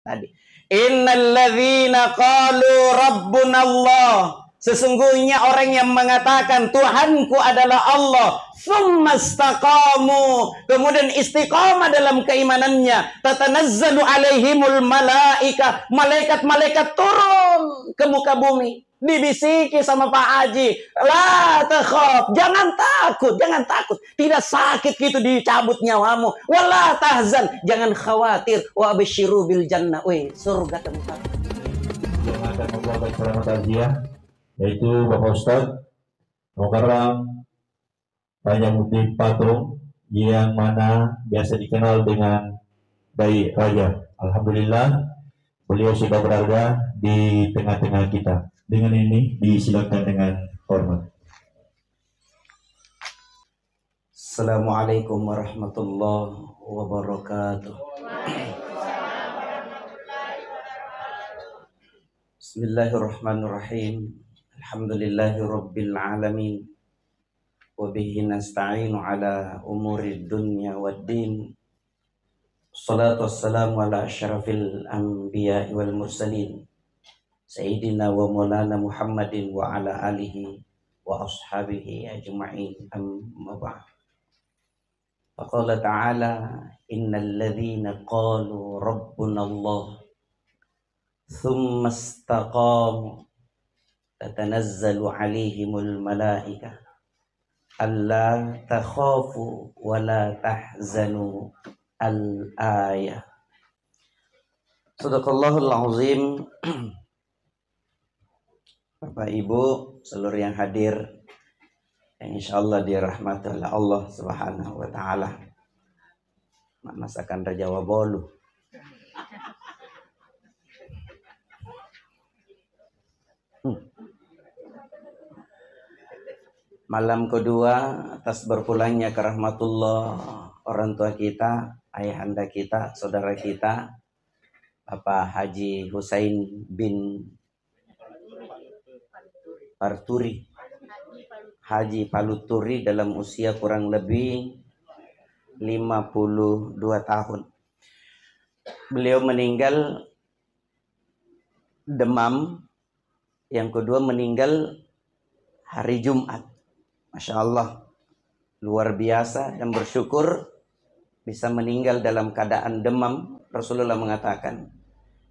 Tadi. Innalladzina qalu rabbunallah. Sesungguhnya orang yang mengatakan Tuhanku adalah Allah, tsumastaqamu, kemudian istiqamah dalam keimanannya, tatanazzalu alaihimul malaika, malaikat-malaikat turun ke muka bumi, dibisiki sama Pak Haji, la takhaf, jangan takut, tidak sakit gitu dicabut nyawamu, wala tahzan, jangan khawatir, wa absyiru bil jannah, surga tempat. Yang akan membawa ceramah takziah yaitu Bapak Ustadz Mukarram Panjangudin Patrung, yang mana biasa dikenal dengan Bayi Raja. Alhamdulillah beliau sudah berada di tengah-tengah kita. Dengan ini disilakan dengan hormat. Assalamualaikum warahmatullahi wabarakatuh. Bismillahirrahmanirrahim. Alhamdulillahi rabbil alamin. Wabihi nasta'inu ala umuri dunya waddin. Salatu wassalamu ala asyrafil anbiya wal mursalin, Sayyidina wa maulana Muhammadin wa ala alihi wa ashabihi ajma'in, amma ba'd. Faqala ta'ala, innal ladzina qalu rabbuna Allah thumma istaqamu tatanazzalu alaihimul malaikah alla takhafu wa la tahzanu al-ayah. Sadaqallahul azim. Bapak Ibu seluruh yang hadir, yang insyaallah dirahmati oleh Allah Subhanahu wa taala. Masakan Raja Wabolu. Malam kedua atas berpulangnya ke rahmatullah orang tua kita, ayahanda kita, saudara kita, Bapak Haji Husain bin Parturi, Haji Paluturi, dalam usia kurang lebih 52 tahun. Beliau meninggal demam, yang kedua meninggal hari Jumat. Masya Allah, luar biasa, dan bersyukur bisa meninggal dalam keadaan demam. Rasulullah mengatakan,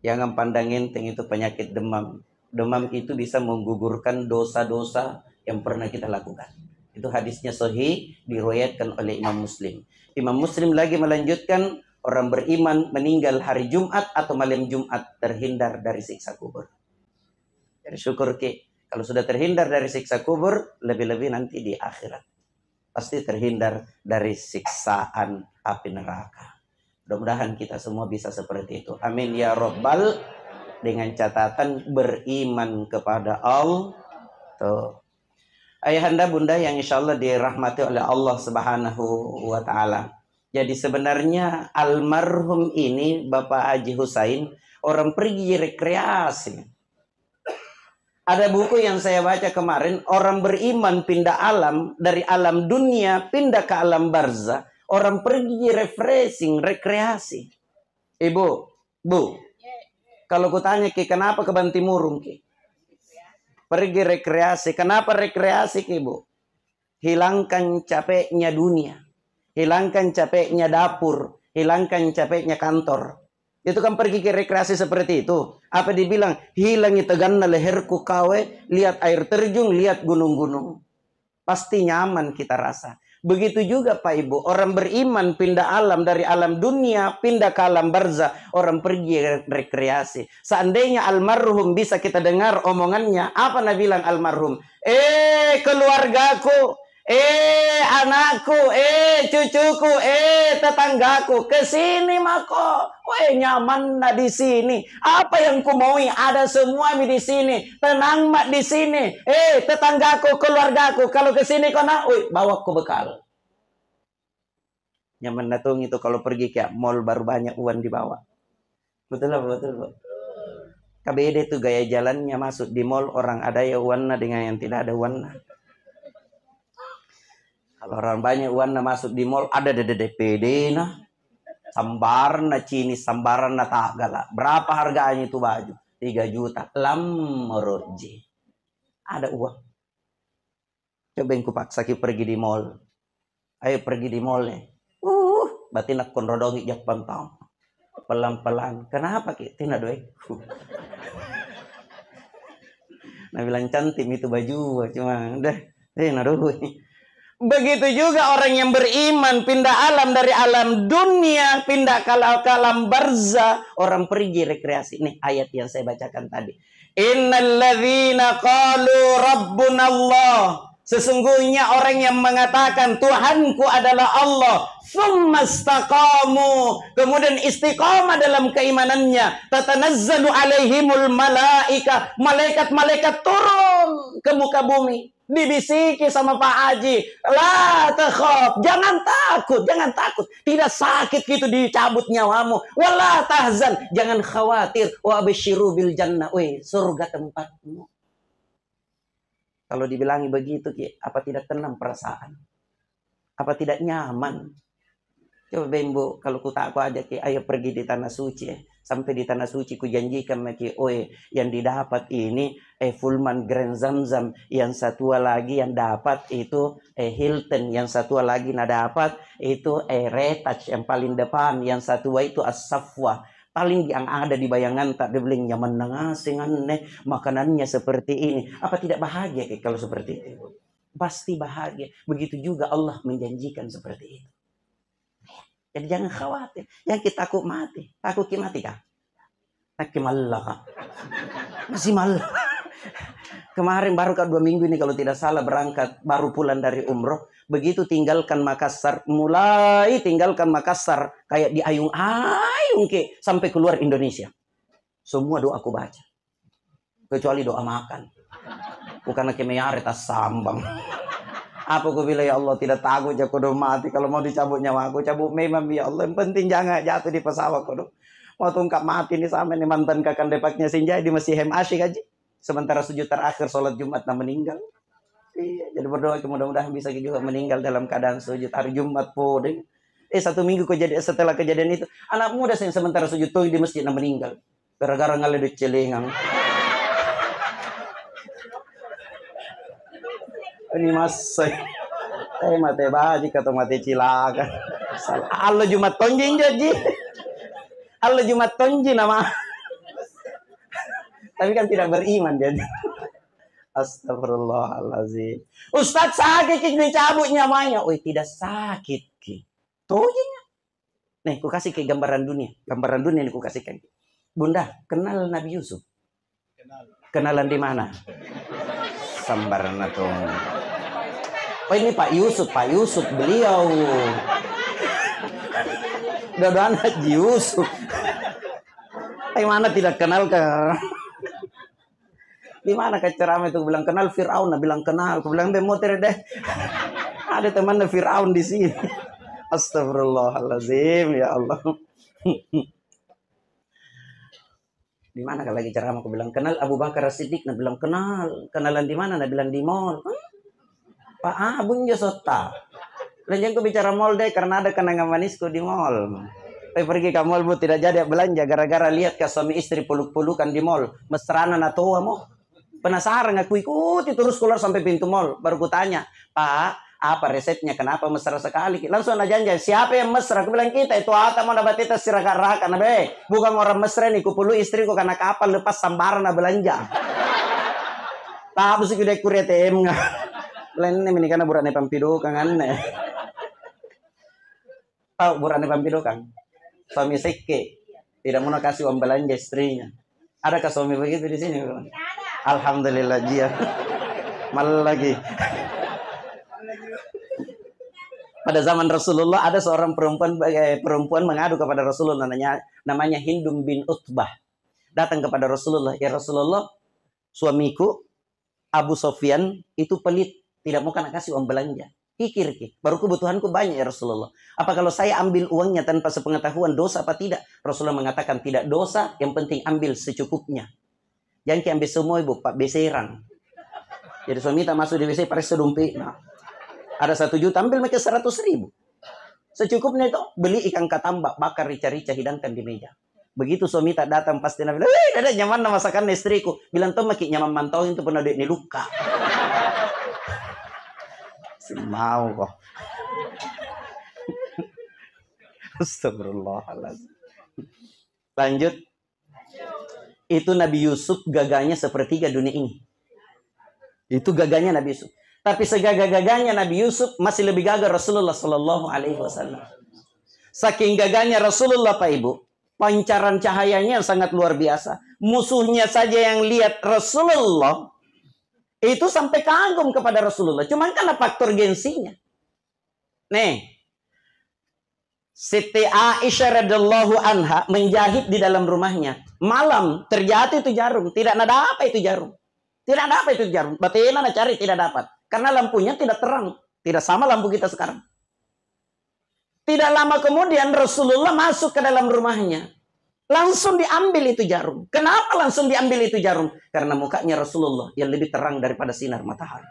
jangan pandang enteng itu penyakit demam. Demam itu bisa menggugurkan dosa-dosa yang pernah kita lakukan. Itu hadisnya sahih, diriwayatkan oleh Imam Muslim. Imam Muslim lagi melanjutkan, orang beriman meninggal hari Jumat atau malam Jumat terhindar dari siksa kubur. Jadi syukur kalau sudah terhindar dari siksa kubur, lebih-lebih nanti di akhirat pasti terhindar dari siksaan api neraka. Mudah-mudahan kita semua bisa seperti itu. Amin ya Rabbal, dengan catatan beriman kepada Allah. Tuh. Ayahanda bunda yang insyaallah dirahmati oleh Allah Subhanahu wa taala. Jadi sebenarnya almarhum ini Bapak Haji Husain orang pergi rekreasi. Ada buku yang saya baca kemarin, orang beriman pindah alam, dari alam dunia pindah ke alam barzah. Orang pergi refreshing, rekreasi. Ibu, Bu, kalau kutanya kenapa ke Bantimurung pergi rekreasi, kenapa rekreasi Bu? Hilangkan capeknya dunia, hilangkan capeknya dapur, hilangkan capeknya kantor. Itu kan pergi ke rekreasi seperti itu. Apa dibilang? Hilangi teganna leherku kawe, lihat air terjun, lihat gunung-gunung. Pasti nyaman kita rasa. Begitu juga Pak Ibu, orang beriman pindah alam, dari alam dunia pindah ke alam barzah. Orang pergi rekreasi. Seandainya almarhum bisa kita dengar omongannya, apa Nabi bilang almarhum? Keluargaku, anakku, cucuku, tetanggaku, kesini mako, nyaman na di sini. Apa yang ku maui ada semua di sini. Tenang mak di sini. Tetanggaku, keluargaku, kalau kesini kona, bawa ku bekal. Nyaman natung itu kalau pergi ke mall baru banyak uang dibawa. Betul lah, betul. KBD itu gaya jalannya, masuk di mall orang ada ya uangnya dengan yang tidak ada uangnya. Kalau orang banyak uangnya masuk di mall, ada DPD nah. Sambarna cini, sambarna tagala. Berapa harganya itu baju? 3 juta. Lamroji. Ada uang. Coba yang kupaksa pergi di mall. Ayo pergi di mall nih. Berarti nak konrodongi jak pantang. Pelan-pelan. Kenapa ki? Tina doy. Nah bilang cantik itu baju, cuma deh, naruh. Begitu juga orang yang beriman pindah alam dari alam dunia pindah ke alam barzah, orang pergi rekreasi. Nih ayat yang saya bacakan tadi. Innalladzina qalu rabbunallah. Sesungguhnya orang yang mengatakan Tuhanku adalah Allah, tsumastaqamu, kemudian istiqamah dalam keimanannya, tatanazzalu alaihimul malaika, malaikat-malaikat turun ke muka bumi, dibisiki sama Pak Haji, la takhaf, jangan takut, tidak sakit gitu dicabut nyawamu, wala tahzan, jangan khawatir, wa absyiru bil jannah, surga tempatmu. Kalau dibilangi begitu, apa tidak tenang perasaan? Apa tidak nyaman? Coba Bembo, kalau ku tak aku aja, ayo pergi di tanah suci. Sampai di tanah suci ku janjikan, yang didapat ini, Fullman Grand Zamzam. Yang satu lagi yang dapat itu, Hilton. Yang satu lagi yang dapat itu, Retouch yang paling depan. Yang satu itu As-Safwa. Paling yang ada di bayangan tak dibeli nyaman nangasingan makanannya seperti ini. Apa tidak bahagia kalau seperti itu? Pasti bahagia. Begitu juga Allah menjanjikan seperti itu. Jadi jangan khawatir. Yang kita takut mati. Takut mati kah? Takut malah kah? Masih malah. Kemarin baru 2 minggu ini kalau tidak salah berangkat. Baru pulang dari umroh. Begitu tinggalkan Makassar. Mulai tinggalkan Makassar. Kayak di ayung-ayung sampai keluar Indonesia. Semua doa aku baca. Kecuali doa makan. Bukan kemeyare tas sambang. Apa aku bilang ya Allah tidak takut aku udah mati. Kalau mau dicabut nyawa aku cabut memang ya Allah. Yang penting jangan jatuh di pesawat aku. Mau tungkap mati nih sama nih mantan kakak depaknya Sinjai di Masih Hem asyik aja. Sementara sujud terakhir sholat Jumat meninggal. Iya, jadi berdoa mudah-mudahan bisa juga meninggal dalam keadaan sujud hari Jumat podeng. 1 minggu setelah kejadian itu, anak muda yang sementara sujud tuh di masjid meninggal. Gara-gara ngaledut celengang. Ini masa mati baji kata mati cilaka. Allah Jumat tonjing jadi. Allah Jumat tonjing nama. Tapi kan tidak beriman jadi. Astagfirullahaladzim. Ustadz sakit dicabut nyamanya. Tidak sakit tojingnya. Nih ku kasih ke gambaran dunia. Gambaran dunia ini ku kasihkan. Bunda, kenal Nabi Yusuf? Kenalan di mana? Sambarna tuh. Ini Pak Yusuf beliau. Udah anak Yusuf. Mana tidak kenal ke? Di mana ceramah itu bilang kenal Firaun, bilang kenal. Aku bilang motor deh. Ada teman Firaun di sini. Astagfirullahaladzim ya Allah. Di mana kalau lagi ceramah aku bilang kenal Abu Bakar As-Siddiq, nah bilang kenal. Kenalan di mana? Nah bilang di mall. Pak Abun Josota. Lanjut aku bicara mall deh karena ada kenangan manisku di mall. Pergi ke mall bu tidak jadi belanja gara-gara lihat ke suami istri peluk-pelukan di mall. Mesranan atau mo. Penasaran aku ikuti terus keluar sampai pintu mall. Baru ku tanya, Pak, apa resepnya? Kenapa mesra sekali? Langsung aja janji, siapa yang mesra? Aku bilang kita itu apa mau dapat itu siraka-raka nah be. Bukan orang mesra nih, ku pelu istriku karena kapal lepas sambaran na belanja. Tapi sih udah kuret ATM nggak. Lain ini karena burane pampido kangen nih. Tahu burane pampido kan? Suami seke tidak mau kasih uang belanja istrinya. Adakah suami begitu di sini? Alhamdulillah dia. Malah lagi. Pada zaman Rasulullah ada seorang perempuan mengadu kepada Rasulullah namanya Hindum bin Utbah. Datang kepada Rasulullah, ya Rasulullah, suamiku Abu Sofyan itu pelit, tidak mau kena kasih uang belanja. Pikir, baru kebutuhanku banyak ya Rasulullah. Apa kalau saya ambil uangnya tanpa sepengetahuan dosa apa tidak? Rasulullah mengatakan tidak dosa, yang penting ambil secukupnya. Jangan ambil semua ibu, Pak beseran. Jadi suami tak masuk di WC pakai sedumpi. Nah, ada 1 juta ambil mereka 100.000. secukupnya itu beli ikan katambak, bakar rica-rica, hidangkan di meja. Begitu suami tak datang pasti Nabi bilang, ada nyaman masakan istriku. Bilang tuh makin nyaman mantau itu pernah duit ni luka. Si mau kok. Astagfirullahaladzim. Lanjut. Itu Nabi Yusuf gagahnya sepertiga dunia ini. Itu gagahnya Nabi Yusuf. Tapi segagah-gagahnya Nabi Yusuf masih lebih gagah Rasulullah Sallallahu Alaihi Wasallam. Saking gagahnya Rasulullah Pak Ibu, pancaran cahayanya sangat luar biasa. Musuhnya saja yang lihat Rasulullah itu sampai kagum kepada Rasulullah. Cuma karena faktor gengsinya. Nih, Siti Aisyah radhiyallahu anha menjahit di dalam rumahnya. Malam terjatuh itu jarum, tidak ada apa itu jarum. Tidak ada apa itu jarum. Batina nak cari tidak dapat. Karena lampunya tidak terang. Tidak sama lampu kita sekarang. Tidak lama kemudian Rasulullah masuk ke dalam rumahnya. Langsung diambil itu jarum. Kenapa langsung diambil itu jarum? Karena mukanya Rasulullah yang lebih terang daripada sinar matahari.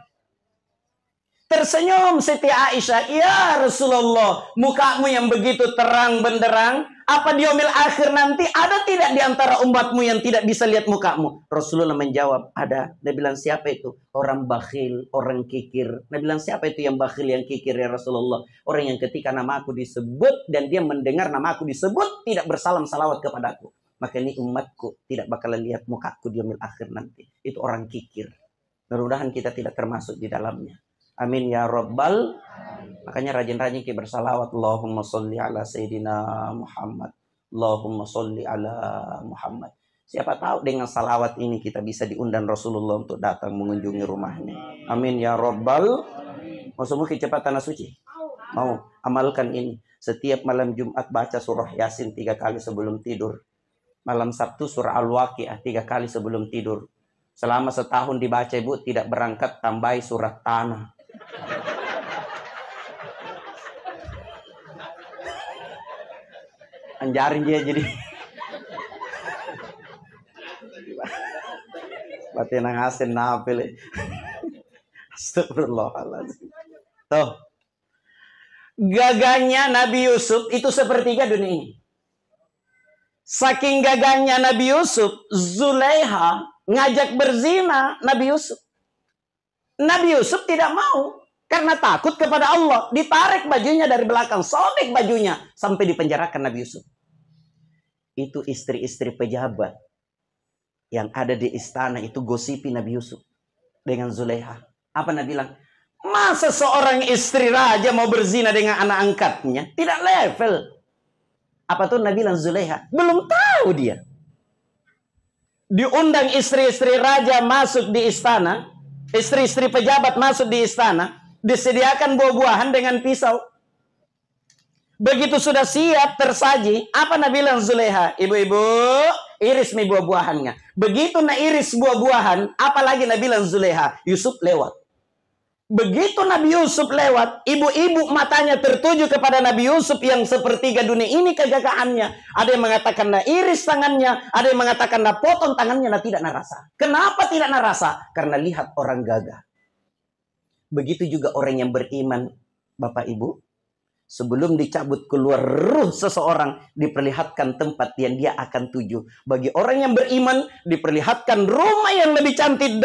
Tersenyum Siti Aisyah. Ya Rasulullah, mukamu yang begitu terang benderang. Apa di yaumil akhir nanti ada tidak di antara umatmu yang tidak bisa lihat mukamu? Rasulullah menjawab, ada. Dia bilang, siapa itu? Orang bakhil, orang kikir. Dia bilang, siapa itu yang bakhil, yang kikir ya Rasulullah? Orang yang ketika nama aku disebut dan dia mendengar nama aku disebut, tidak bersalam salawat kepadaku. Maka ini umatku tidak bakalan lihat mukaku di yaumil akhir nanti. Itu orang kikir. Mudah-mudahan kita tidak termasuk di dalamnya. Amin ya Rabbal. Makanya rajin-rajin kita bersalawat. Allahumma sholli ala Sayyidina Muhammad. Allahumma sholli ala Muhammad. Siapa tahu dengan salawat ini kita bisa diundang Rasulullah untuk datang mengunjungi rumahnya. Amin ya Rabbal. Mau semua kecepatan tanah suci? Mau amalkan ini. Setiap malam Jumat baca surah Yasin 3 kali sebelum tidur. Malam Sabtu surah Al-Waqiah 3 kali sebelum tidur. Selama setahun dibaca Ibu, tidak berangkat tambahi surat Tanah. Anjarin dia jadi batin ngasin nafil. Astagfirullahaladzim. Tuh, gagahnya Nabi Yusuf itu sepertiga dunia ini. Saking gagahnya Nabi Yusuf, Zulaiha ngajak berzina Nabi Yusuf. Nabi Yusuf tidak mau karena takut kepada Allah. Ditarik bajunya dari belakang, sobek bajunya sampai dipenjarakan Nabi Yusuf. Itu istri-istri pejabat yang ada di istana itu gosipi Nabi Yusuf dengan Zulaiha. Apa Nabi bilang? Masa seorang istri raja mau berzina dengan anak angkatnya? Tidak level. Apa tuh Nabi bilang Zulaiha? Belum tahu dia. Diundang istri-istri raja masuk di istana. Istri-istri pejabat masuk di istana, disediakan buah-buahan dengan pisau. Begitu sudah siap tersaji, apa Nabi bilang Zulaiha? Ibu-ibu, iris nih buah-buahannya. Begitu nak iris buah-buahan, apalagi Nabi bilang Zulaiha? Yusuf lewat. Begitu Nabi Yusuf lewat, ibu-ibu matanya tertuju kepada Nabi Yusuf yang sepertiga dunia ini kegagahannya. Ada yang mengatakan nak iris tangannya, ada yang mengatakan nak potong tangannya, nak tidak narasa. Kenapa tidak narasa? Karena lihat orang gagah. Begitu juga orang yang beriman, Bapak Ibu. Sebelum dicabut keluar ruh seseorang, diperlihatkan tempat yang dia akan tuju. Bagi orang yang beriman, diperlihatkan rumah yang lebih cantik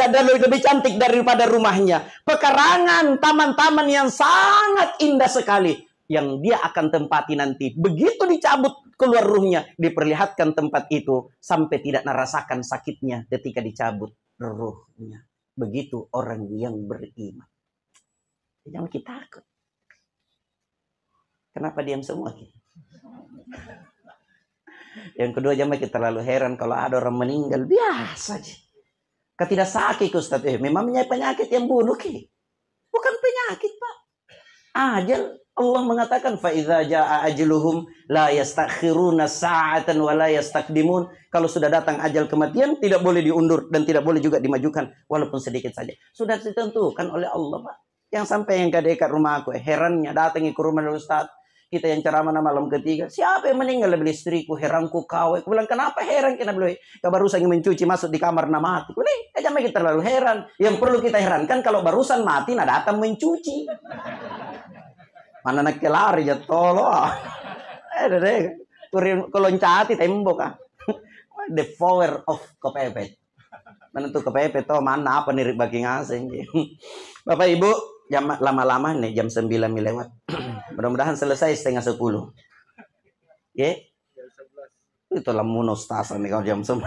daripada rumahnya. Pekarangan, taman-taman yang sangat indah sekali yang dia akan tempati nanti. Begitu dicabut keluar ruhnya, diperlihatkan tempat itu sampai tidak merasakan sakitnya ketika dicabut ruhnya. Begitu orang yang beriman. Jangan kita takut. Kenapa diam semua? Yang kedua, jamaah kita terlalu heran kalau ada orang meninggal biasa aja. Tidak sakit Ustaz. Memangnya penyakit yang bunuh ki? Bukan penyakit Pak. Ajal. Allah mengatakan fa idza jaa ajluhum la yastakhiruna sa'atan wa la yastaqdimun. Kalau sudah datang ajal kematian tidak boleh diundur dan tidak boleh juga dimajukan walaupun sedikit saja. Sudah ditentukan oleh Allah Pak. Yang sampai yang dekat rumah aku herannya datangi ke rumah Ustaz. Kita yang ceramah malam ketiga, siapa yang meninggal lebih istriku, heranku kau. Aku bilang, kenapa heran kita belum? Barusan mencuci masuk di kamar nak mati. Ini aja kita terlalu heran. Yang perlu kita herankan kalau barusan mati nak datang mencuci. Mana nak kelari jatuh deh. Loncati tembok ah. The power of kepepet. Mana tuh kepepet tuh mana apa nih bagi ngasing. Bapak Ibu, jam lama-lama nih jam 9 lewat. Mudah-mudahan selesai setengah 10. Ya. Itu lamun ustasan nih kalau jam 9.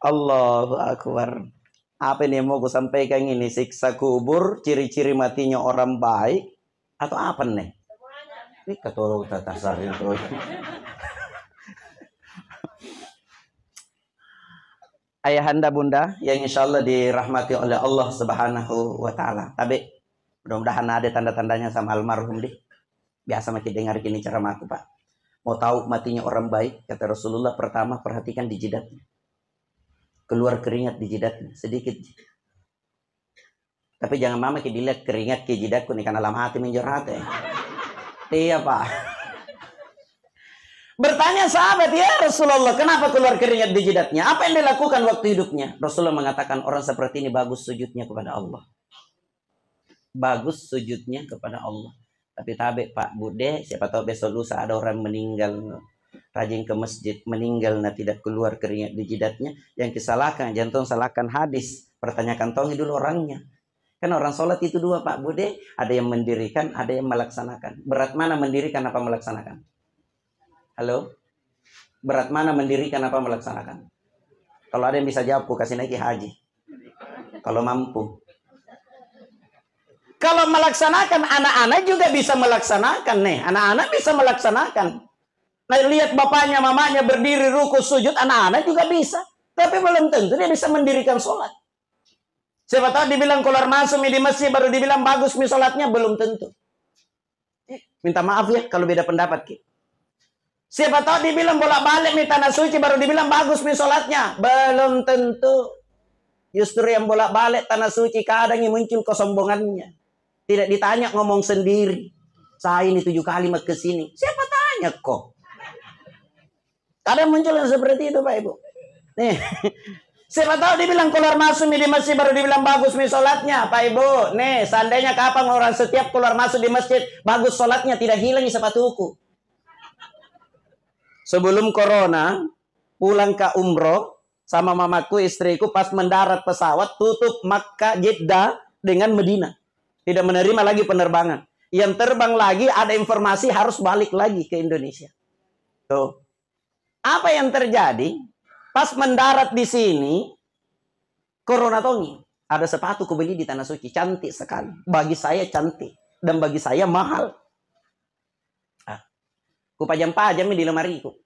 Allahu Akbar. Apa nih yang mau gue sampaikan ini? Siksa kubur, ciri-ciri matinya orang baik, atau apa nih? Ini ketoro tatasar itu. Ayahanda bunda yang insya Allah dirahmati oleh Allah Subhanahu wa Ta'ala. Tapi mudah-mudahan ada tanda-tandanya sama almarhum deh. Biasa makin dengar gini cara aku Pak. Mau tahu matinya orang baik, kata Rasulullah, pertama perhatikan di jidatnya. Keluar keringat di jidatnya sedikit. Tapi jangan mama dilihat keringat ke jidatku nih karena dalam hati menjerat ya. Iya Pak. Bertanya sahabat, ya Rasulullah, kenapa keluar keringat di jidatnya? Apa yang dilakukan waktu hidupnya? Rasulullah mengatakan orang seperti ini bagus sujudnya kepada Allah. Bagus sujudnya kepada Allah. Tapi Pak Bude, siapa tahu besok lusa ada orang meninggal, rajin ke masjid, meninggal, nah tidak keluar keringat di jidatnya. Yang disalahkan, jantung salahkan hadis. Pertanyakan tongi dulu orangnya. Kan orang sholat itu dua Pak Bude, ada yang mendirikan, ada yang melaksanakan. Berat mana mendirikan apa melaksanakan? Halo? Berat mana mendirikan apa melaksanakan? Kalau ada yang bisa jawab, aku kasih naik haji. Kalau mampu. Kalau melaksanakan, anak-anak juga bisa melaksanakan nih. Anak-anak bisa melaksanakan. Nah, lihat bapaknya, mamanya berdiri ruku sujud, anak-anak juga bisa. Tapi belum tentu dia bisa mendirikan sholat. Siapa tahu dibilang keluar masuk di masjid baru dibilang bagus mi sholatnya, belum tentu. Minta maaf ya kalau beda pendapat Ki. Siapa tahu dibilang bolak-balik mi tanah suci baru dibilang bagus mi sholatnya, belum tentu. Justru yang bolak-balik tanah suci kadang yang muncul kesombongannya. Tidak ditanya ngomong sendiri. Saya ini 7 kali ke sini. Siapa tanya kok? Kadang muncul yang seperti itu Pak Ibu. Nih. Siapa tahu dibilang keluar masuk di masjid baru dibilang bagus mi sholatnya Pak Ibu. Nih seandainya kapan orang setiap keluar masuk di masjid bagus sholatnya, tidak hilang sepatuku. Sebelum corona pulang ke umroh sama mamaku istriku, pas mendarat pesawat tutup Makkah Jeddah dengan Medina. Tidak menerima lagi penerbangan. Yang terbang lagi ada informasi harus balik lagi ke Indonesia. Tuh. Apa yang terjadi? Pas mendarat di sini, corona tongi. Ada sepatu ku beli di Tanah Suci. Cantik sekali. Bagi saya cantik. Dan bagi saya mahal. Ku pajam-pajam di lemari ku.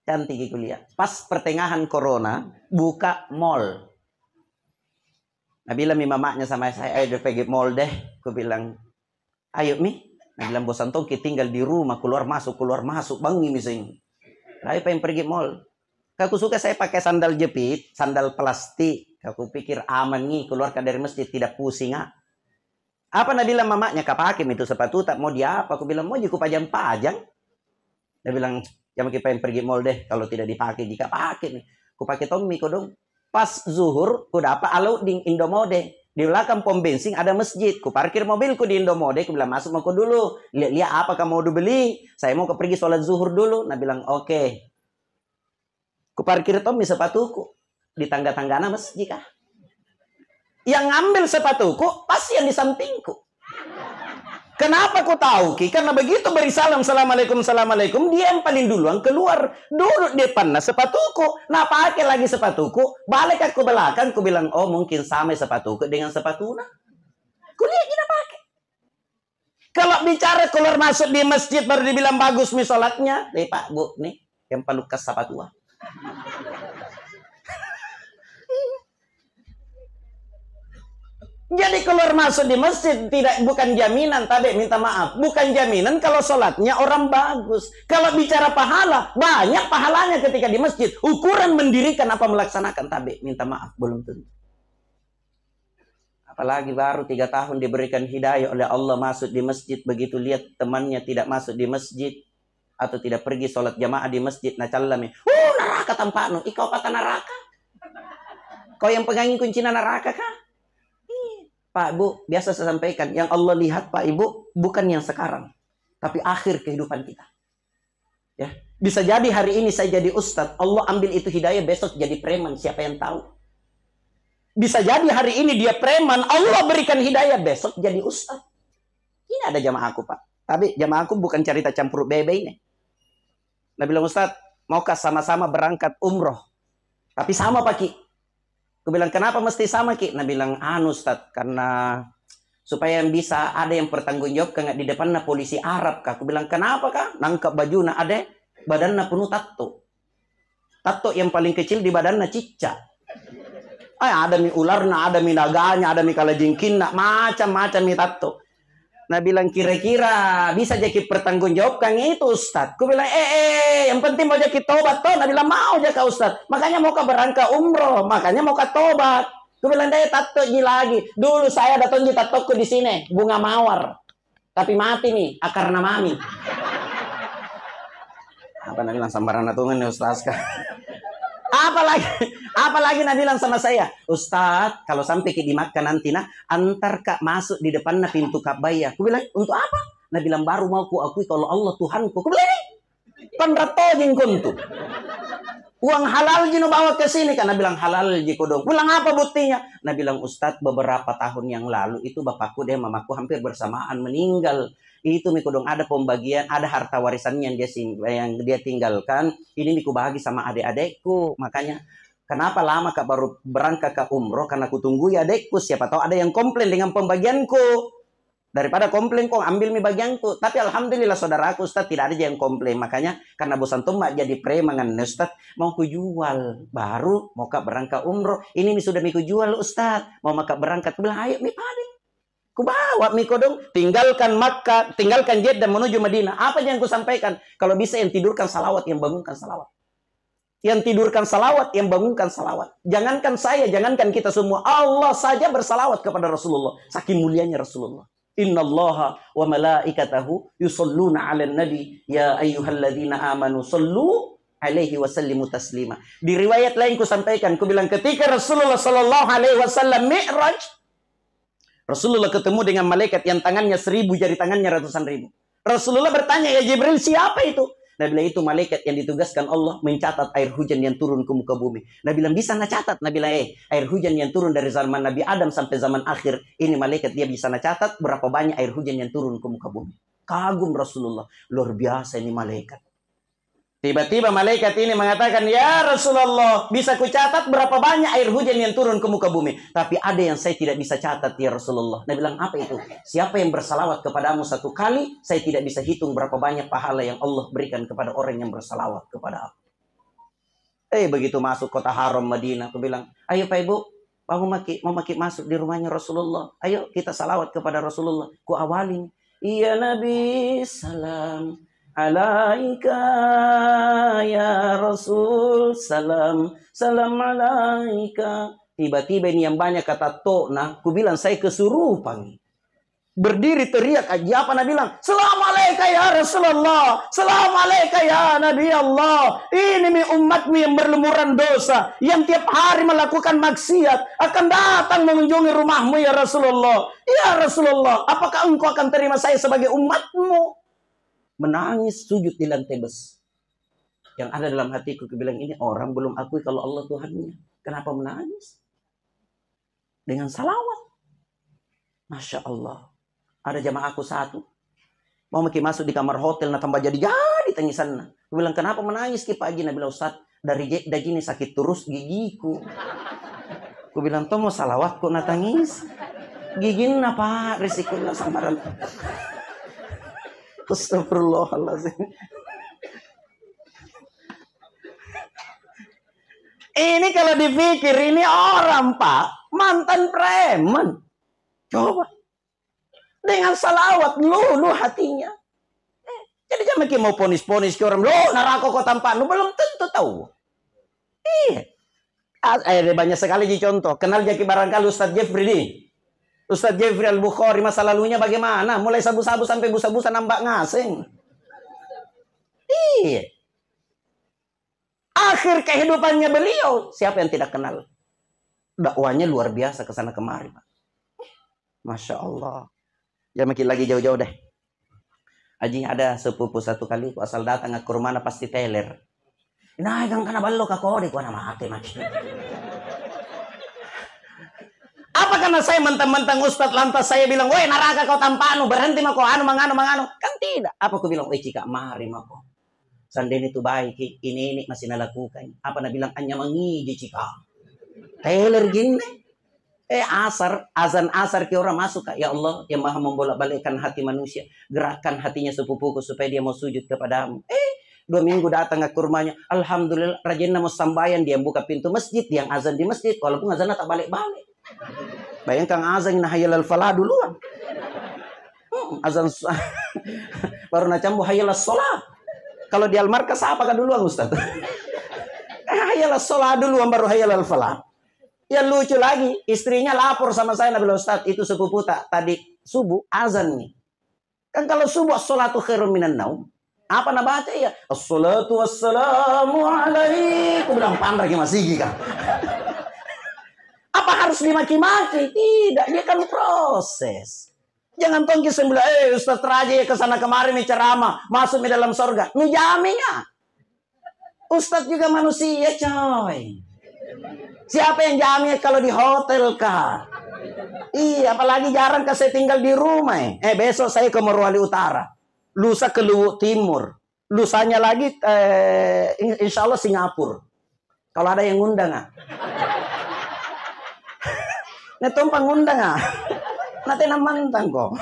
Cantik ku lihat. Pas pertengahan corona, buka mall. Nah, bilang mi mamanya sama saya, ayo pergi mall deh. Ku bilang, ayo mi. Nah, bilang bosan tongki tinggal di rumah, keluar masuk, bangi misalnya. Ayo pengen pergi mall. Aku suka saya pakai sandal jepit, sandal plastik. Aku pikir aman nih, keluar dari masjid tidak pusing. Apa nak bilang mamanya, kapakin itu sepatu tak mau dia apa? Aku bilang, mau jiku pajang-pajang. Dia bilang, jangan kita pengen pergi mall deh, kalau tidak dipakai, jika pakai nih. Aku pakai Tommy kok dong. Pas zuhur, ku dapat alau di Indomode. Di belakang pom bensin ada masjid. Ku parkir mobilku di Indomode. Ku bilang, masuk mau dulu. Lihat apa kamu mau beli. Saya mau pergi sholat zuhur dulu. Nah bilang, oke. Ku parkir Tommy sepatuku. Di tangga-tanggana masjid kah? Yang ngambil sepatuku, pasti yang di sampingku. Kenapa ku tahu Ki? Karena begitu beri salam, assalamualaikum, assalamualaikum, dia yang paling duluan keluar. Duduk depan nah sepatuku. Nah pakai lagi sepatuku. Balik aku belakang. Ku bilang, oh mungkin sama sepatuku dengan sepatu nah. Ku lihat dia pakai. Kalau bicara keluar masuk di masjid baru dibilang bagus mi sholatnya. Nih Pak Bu, nih yang pelukas sepatu. Jadi keluar masuk di masjid bukan jaminan, tapi minta maaf, bukan jaminan kalau sholatnya orang bagus. Kalau bicara pahala, banyak pahalanya ketika di masjid. Ukuran mendirikan apa melaksanakan, tapi minta maaf belum tentu. Apalagi baru 3 tahun diberikan hidayah oleh Allah masuk di masjid, begitu lihat temannya tidak masuk di masjid atau tidak pergi sholat jamaah di masjid, nah calami, neraka tampakno, ikau patah neraka. Kau yang pegangin kunci neraka kah? Pak, Bu, biasa saya sampaikan, yang Allah lihat Pak Ibu bukan yang sekarang, tapi akhir kehidupan kita. Ya, bisa jadi hari ini saya jadi ustadz, Allah ambil itu hidayah, besok jadi preman, siapa yang tahu? Bisa jadi hari ini dia preman, Allah berikan hidayah, besok jadi ustadz. Ini ada jamaahku Pak, tapi jamaahku bukan cerita campur bebe ini. Nah bilang, Ustadz, maukah sama-sama berangkat umroh? Tapi sama Pak Ki. Aku bilang, kenapa mesti sama Ki? Nah bilang, Ustadz, karena supaya bisa ada yang pertanggungjawabkan di depannya polisi Arab Kak. Aku bilang, kenapa Kak? Nangkap baju na ada, badannya penuh tato. Tato yang paling kecil di badannya cicak. Ada mi ularna, ada mi naganya, ada mi kalajengkinna, macam-macam mi tato. Nah bilang, kira-kira bisa jadi pertanggungjawabkan itu Ustadz. Aku bilang, yang penting mau jadi tobat toh. Nah bilang, mau jadi Ustadz. Makanya mau ke berangkat umroh, makanya mau ke tobat. Aku bilang, deh tato lagi. Dulu saya datang di tatoku di sini, bunga mawar. Tapi mati nih, akarna mami. Apa nak bilang sambaran natungan nih Ustadz? Apalagi Nabi bilang sama saya, Ustadz, kalau sampai ke di Makkah nanti antar Kak masuk di depannya pintu Ka'bah. Aku bilang, untuk apa? Nabi bilang, baru mau ku akui kalau Allah Tuhanku. Aku bilang, panratojing kuntu. Uang halal jino bawa ke sini. Kan Nabi bilang, halal jiko dong. Bilang, apa buktinya? Nabi bilang, Ustadz, beberapa tahun yang lalu itu bapakku dan mamaku hampir bersamaan meninggal. Itu mikodong ada pembagian, ada harta warisan yang dia tinggalkan. Ini miku bagi sama adik-adekku. Makanya kenapa lama Kak baru berangkat ke umroh? Karena aku tunggu ya adekku. Siapa tahu ada yang komplain dengan pembagianku. Daripada komplain kok ambil mi bagianku. Tapi alhamdulillah saudaraku Ustaz tidak ada yang komplain. Makanya karena bosan tuh mak jadi premangan Ustaz. Mau ku jual. Baru mau Kak berangkat umroh. Ini mi sudah mi ku jual Ustaz. Mau Kak berangkat. Bilang ayo mi paling. Ku bawa mikodong, tinggalkan Makkah, tinggalkan Jeddah menuju Madinah. Apa yang ku sampaikan? Kalau bisa yang tidurkan salawat, yang bangunkan salawat. Yang tidurkan salawat, yang bangunkan salawat. Jangankan saya, jangankan kita semua. Allah saja bersalawat kepada Rasulullah. Saking mulianya Rasulullah. Inna allaha wa malaikatahu yusalluna ala nabi. Ya ayyuhalladzina amanu sallu alaihi wasallimu taslima. Di riwayat lain ku sampaikan, ku bilang ketika Rasulullah sallallahu alaihi wasallam mi'raj, Rasulullah ketemu dengan malaikat yang tangannya 1000, jari tangannya ratusan ribu. Rasulullah bertanya, ya Jibril siapa itu? Nabi bilang itu malaikat yang ditugaskan Allah mencatat air hujan yang turun ke muka bumi. Nabi bilang bisa nacatat. Nabi bilang air hujan yang turun dari zaman Nabi Adam sampai zaman akhir. Ini malaikat dia bisa nacatat berapa banyak air hujan yang turun ke muka bumi. Kagum Rasulullah. Luar biasa ini malaikat. Tiba-tiba malaikat ini mengatakan, ya Rasulullah, bisa ku catat berapa banyak air hujan yang turun ke muka bumi. Tapi ada yang saya tidak bisa catat ya Rasulullah. Nabi bilang, apa itu? Siapa yang bersalawat kepadamu 1 kali, saya tidak bisa hitung berapa banyak pahala yang Allah berikan kepada orang yang bersalawat kepada aku. Begitu masuk kota haram Madinah, aku bilang, ayo Pak Ibu, mau masuk di rumahnya Rasulullah. Ayo kita salawat kepada Rasulullah. Ku awalin, iya Nabi, salam alaika ya Rasul, salam alaika. Tiba-tiba ini yang banyak kata nah, ku bilang saya kesurupan. Berdiri teriak aja, apa Nabi bilang? Salam alaika ya Rasulullah, salam alaika ya Nabi Allah. Ini mi umatmu yang berlumuran dosa, yang tiap hari melakukan maksiat, akan datang mengunjungi rumahmu ya Rasulullah. Ya Rasulullah, apakah engkau akan terima saya sebagai umatmu? Menangis sujud di lantai bus. Yang ada dalam hatiku, aku bilang ini orang belum akui kalau Allah Tuhannya. Kenapa menangis? Dengan salawat. Masya Allah. Ada jamaahku satu. Mau masuk di kamar hotel, tambah jadi tangisan. Aku bilang kenapa menangis ki pagi? Nabi bilang Ustaz, dari gini sakit terus gigiku. Aku bilang toh mau salawat kok natangis. Gigin apa risikonya sambaran. Astagfirullahaladzim. Ini kalau dipikir ini orang Pak, mantan preman. Coba. Dengan salawat lulu hatinya. Jadi jangan mau ponis-ponis ke orang. Loh neraka kok tampak. Lu belum tentu tahu. Iya. Ada banyak sekali contoh. Kenal jadi barangkali Ustadz Jeffrey di. Ustadz Jeffrey Al-Bukhari masa lalunya bagaimana? Mulai sabu-sabu sampai busa-busa nambak ngasing. Iya. Akhir kehidupannya beliau, siapa yang tidak kenal? Dakwanya luar biasa kesana kemari, Pak. Masya Allah. Ya makin lagi jauh-jauh deh. Aji ada sepupu satu kali ku asal datang ke rumah pasti teler. Nah, gang kana ballo ka kode ku nama mati. Apa karena saya mentang-mentang Ustadz lantas saya bilang, "Woi, neraka kau tampanu, berhenti mako anu manganu." Kan tidak. Apa ku bilang, "Woi, cika mari mako. Sandeni itu baik, ini masih nalakukan." Apa na bilang anya mangiji cika. Teler gini. Azan asar ke orang masuk. Ya Allah yang maha membolak-balikkan hati manusia, gerakkan hatinya sepupuku supaya dia mau sujud kepadamu. 2 minggu datang ke rumahnya, alhamdulillah rajin mau sambayan, dia buka pintu masjid, yang azan di masjid walaupun azannya tak balik-balik. Bayangkan azan na hayal al-falah duluan. Azan baru na cambu hayal as-salat. Kalau di al-markas apa kan duluan Ustaz? Hayal as-salat duluan baru hayal al-falah. Ya lucu lagi, istrinya lapor sama saya, Nabi Ustaz, itu sepupu tak tadi subuh azan nih. Kan kalau subuh as-salatu khairun minan naum. Apa nak baca ya? As-salatu wassalamu alaikum. Bilang pandai masih kan. Apa harus dimaki-maki? Tidak, dia kan proses. Jangan tongki sembilan, Ustaz Raja ke sana kemari nih ceramah, masuk di dalam surga. Nu jaminya. Ustaz juga manusia, coy. Siapa yang jamin kalau di hotel kah? Iya, apalagi jarang saya tinggal di rumah. Besok saya ke Morowali Utara, lusa ke Luwu Timur, lusanya lagi insya Allah Singapura. Kalau ada yang ngundang nah tumpang ngundang nanti namantang kok.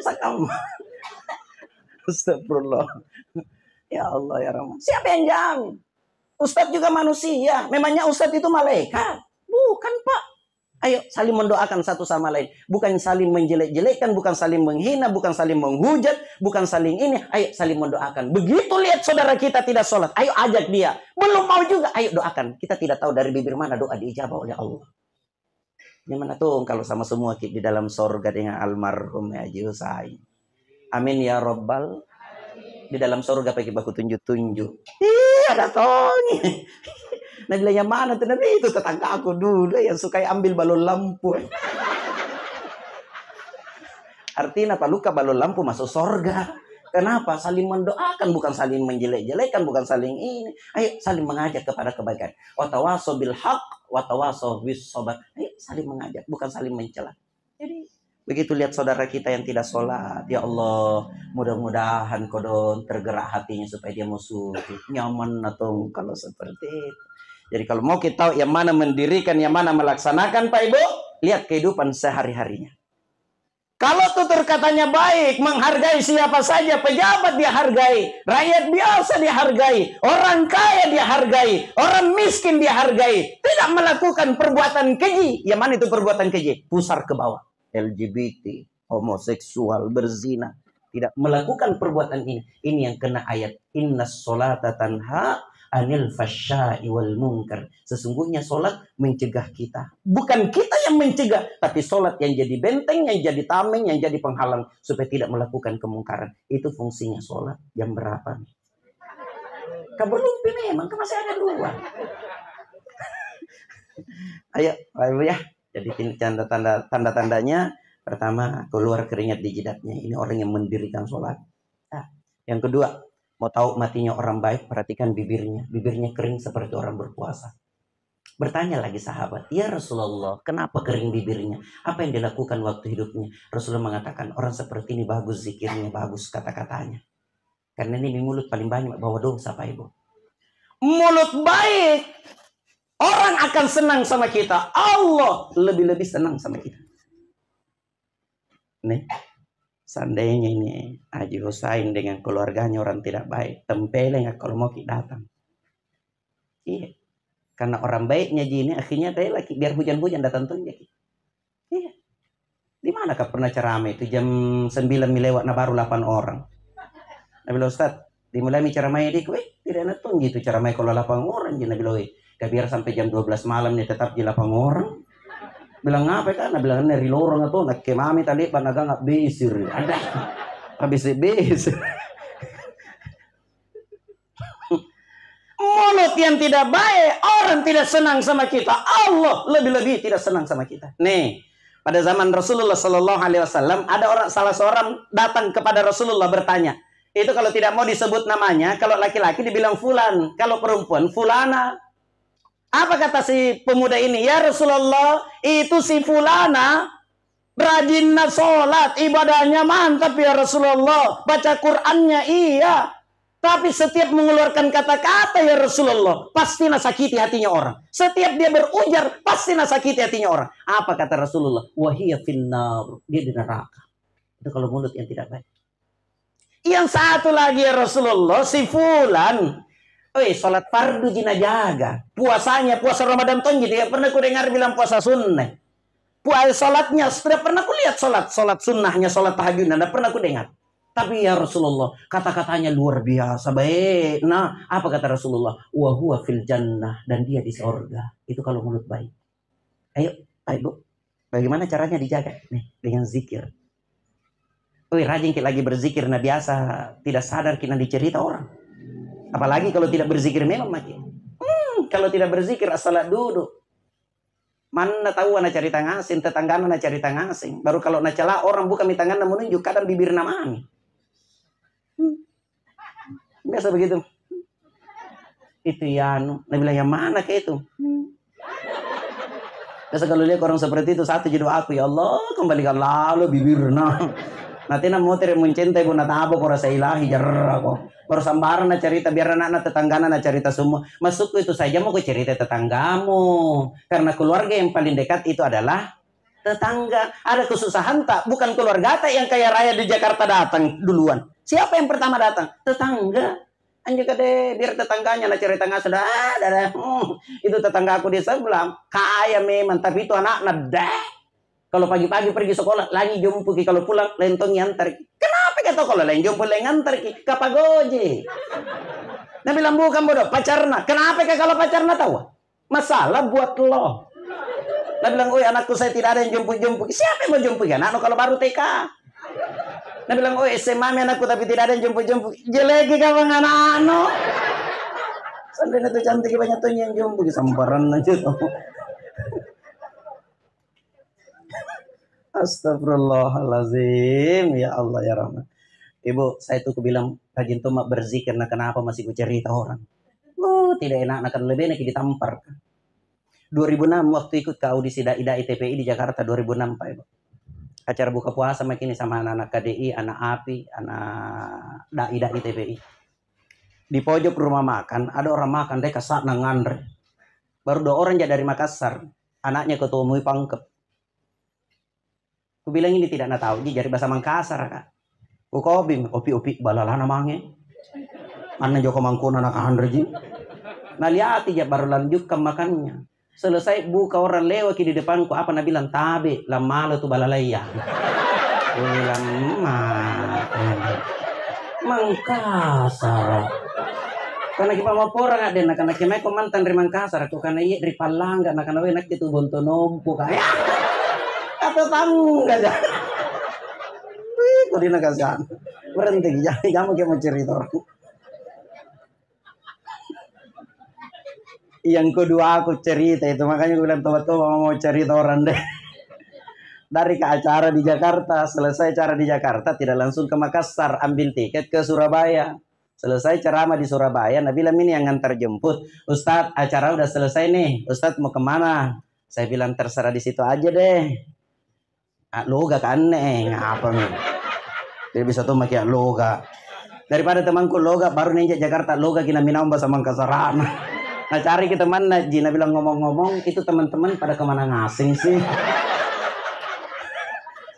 Sakam. Astagfirullah. Ya Allah ya Rahman. Siapa yang jamin? Ustadz juga manusia. Memangnya Ustadz itu malaikat? Bukan, Pak. Ayo saling mendoakan satu sama lain. Bukan saling menjelek-jelekkan, bukan saling menghina, bukan saling menghujat, bukan saling ini. Ayo saling mendoakan. Begitu lihat saudara kita tidak sholat, ayo ajak dia. Belum mau juga, ayo doakan. Kita tidak tahu dari bibir mana doa diijabah oleh Allah. Gimana tuh kalau sama semua di dalam sorga dengan almarhum Haji Husain. Amin ya Rabbal. Di dalam surga pakai baku tunjuk-tunjuk. Ada Tony. Nah bilangnya mana tuh Nabi, itu tetangga aku dulu yang suka ambil balon lampu. Artinya apa? Luka balon lampu masuk surga. Kenapa? Saling mendoakan, bukan saling menjelek-jelekan, bukan saling ini. Ayo saling mengajak kepada kebaikan. Wa tawasaw bil haqq wa tawasaw bis sabr. Ayo saling mengajak, bukan saling mencela. Jadi begitu lihat saudara kita yang tidak sholat, ya Allah, mudah-mudahan kodon tergerak hatinya supaya dia mau sujud. Nyaman atau kalau seperti itu. Jadi kalau mau kita tahu yang mana mendirikan, yang mana melaksanakan, Pak Ibu, lihat kehidupan sehari-harinya. Kalau tutur katanya baik, menghargai siapa saja, pejabat dia hargai, rakyat biasa dia hargai, orang kaya dia hargai, orang miskin dia hargai, tidak melakukan perbuatan keji. Yang mana itu perbuatan keji? Pusar ke bawah. LGBT, homoseksual, berzina, tidak melakukan perbuatan ini. Ini yang kena ayat innas sholata tanha anil fasyai wal munkar. Sesungguhnya solat mencegah kita. Bukan kita yang mencegah, tapi solat yang jadi benteng, yang jadi tameng, yang jadi penghalang supaya tidak melakukan kemungkaran. Itu fungsinya solat. Jam berapa nih? Kabelumpi memang, kan masih ada 2. Ayo, Ibu ya. Jadi tanda-tandanya, pertama keluar keringat di jidatnya. Ini orang yang mendirikan sholat. Nah, yang kedua, mau tahu matinya orang baik, perhatikan bibirnya. Bibirnya kering seperti orang berpuasa. Bertanya lagi sahabat, ya Rasulullah, kenapa kering bibirnya? Apa yang dilakukan waktu hidupnya? Rasulullah mengatakan, orang seperti ini bagus zikirnya, bagus kata-katanya. Karena ini mulut paling banyak bawa dosa, Pak Ibu. Mulut baik, orang akan senang sama kita. Allah lebih-lebih senang sama kita. Nih, seandainya ini Haji Husain dengan keluarganya orang tidak baik, tempeleng kalau mau kita datang. Iya, karena orang baiknya gini, akhirnya dia lagi biar hujan-hujan datang tuh. Iya, di mana kah pernah ceramah itu jam 9 lewat, nah baru 8 orang. Nabi Ustaz, dimulai ceramahnya di tidak enak tuh gitu ceramahnya kalau 8 orang jadi Nabi biar sampai jam 12 malam nih tetap di 8 orang. Bilang apa kan? Bilang dari lorong atau nak kemami tadi panaga nggak besir. Ada habis besir. Mulut yang tidak baik, orang tidak senang sama kita. Allah lebih-lebih tidak senang sama kita. Nih, Pada zaman Rasulullah Sallallahu Alaihi Wasallam ada salah seorang datang kepada Rasulullah bertanya. Itu kalau tidak mau disebut namanya, kalau laki-laki dibilang fulan, kalau perempuan fulana. Apa kata si pemuda ini? Ya Rasulullah, itu si fulana rajinnya sholat, ibadahnya mantap ya Rasulullah, baca Qur'annya iya. Tapi setiap mengeluarkan kata-kata ya Rasulullah, pasti nasakiti hatinya orang. Setiap dia berujar, pasti nasakiti hatinya orang. Apa kata Rasulullah? Wahiyya finnar. Dia di neraka. Itu kalau mulut yang tidak baik. Yang satu lagi ya Rasulullah, si fulan. Sholat fardu jina jaga. Puasanya, puasa Ramadan ton jadi. Pernah ku dengar bilang puasa sunnah. Puasa sholatnya, sudah pernah ku lihat sholat sunnahnya, sholat tahajudnya. Tidak pernah ku dengar. Tapi ya Rasulullah, kata-katanya luar biasa baik. Nah, apa kata Rasulullah? Wa huwa fil jannah, dan dia di sorga. Itu kalau mulut baik. Ayo Bu. Bagaimana caranya dijaga? Nih, dengan zikir. Rajin kita lagi berzikir, nah biasa tidak sadar kita dicerita orang. Apalagi kalau tidak berzikir memang makin. Kalau tidak berzikir asal duduk. Mana tahu anak cerita ngasing, tetanggana anak cerita ngasing. Baru kalau nak celah orang buka mitangana menunjuk kadang bibir namanya. Biasa begitu. Itu ya anu. Dia bilang yang mana kayak itu? Biasa kalau lihat orang seperti itu satu jadi aku, ya Allah kembalikan lalu bibirna. Nanti nak mau tidak mencintai pun nata apa kau rasa ilahi jarra kok. Baru sambaran na cerita biar anak-anak tetanggana na cerita semua. Masuk itu saja mau cerita tetanggamu. Karena keluarga yang paling dekat itu adalah tetangga. Ada kesusahan tak? Bukan keluarga tak yang kaya raya di Jakarta datang duluan. Siapa yang pertama datang? Tetangga. Anjir kade biar tetangganya na cerita nggak sudah ada. Itu tetangga aku di sebelah. Kaya memang tapi itu anak dah. Kalau pagi-pagi pergi sekolah lagi jumpu ki, kalau pulang lentong nyantar ki. Kenapa kata kalau lain jumpu lain ngantar ki? Kapagoje. Nah bilang bukan bodoh pacarna. Kenapa kalau pacarna tahu? Masalah buat lo. Nah bilang, anakku saya tidak ada yang jumpu-jumpu. Siapa yang mau jumpu ya? Anak kalau baru TK. Nah bilang, SMA anakku tapi tidak ada yang jumpu-jumpu. Jeleki kawan anak-anak. Sampai itu cantik banyak tuh yang jumpu sambaran aja tuh. Astagfirullahalazim, ya Allah ya Rahman. Ibu, saya tuh bilang rajin tuh mak berzikir, nah kenapa masih ku cerita orang? Tidak enak, akan lebih enak ditampar. 2006 waktu ikut ke audisi dai TPI di Jakarta 2006 Pak Ibu. Acara buka puasa makin sama anak-anak KDI, anak API, anak dai TPI. Di pojok rumah makan ada orang makan deh kasat ngandre. Baru 2 orang dari Makassar, anaknya ketua MUI Pangkep. Aku bilang ini tidak nak tahu, jadi bahasa Makassar kak. Ukobim, opi balala namanya. Mana Joko Mangkuna anak Andreji. Nah lihat ya baru lanjutkan makannya. Selesai buka orang lewat di depanku apa nak bilang tabe lama tu balalaya. Bilang Mangkasar. Karena kita mau porang ada nak karena kita mantan dari Mangkasar. Aku karena iya dari Palangga nak karena nak itu bontonompu kayak. Atau tangga aja. Kau di nagasan. Berhenti jangan kamu kayak mau cerita orang. Yang kedua aku cerita itu makanya gue bilang tobat-tobat mau cerita orang deh. Dari ke acara di Jakarta, selesai acara di Jakarta tidak langsung ke Makassar, ambil tiket ke Surabaya. Selesai ceramah di Surabaya, Nabi bilang ini yang ngantar jemput. Ustadz, acara udah selesai nih. Ustadz mau kemana? Saya bilang terserah di situ aja deh. Loga kan apa nih? Dia bisa tuh makin loga. Daripada temanku loga baru ninja Jakarta loga kina minamba sama Makassar. Nah cari ke teman Jina bilang ngomong-ngomong itu teman-teman pada kemana ngasing sih?